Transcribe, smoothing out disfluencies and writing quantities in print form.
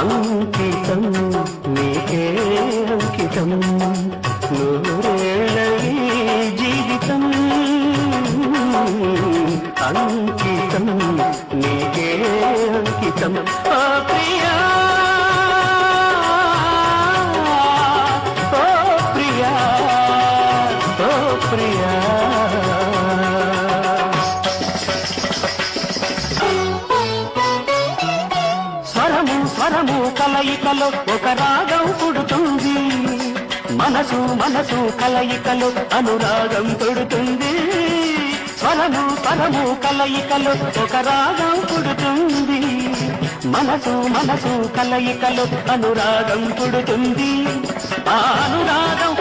అంకితం నీకే అంకితం నూరేళ్ళ ఈ జీవితం అంకితం నీకే అంకితం ఓ ప్రియా ఓ ప్రియా ఓ ప్రియా స్వరము స్వరము కలయికలో ఒక రాగం పుడుతుంది మనసు మనసు కలయికలో అనురాగం పుడుతుంది స్వరము స్వరము కలయికలో ఒక రాగం పుడుతుంది మనసు మనసు కలయికలో అనురాగం పుడుతుంది ఆ అనురాగం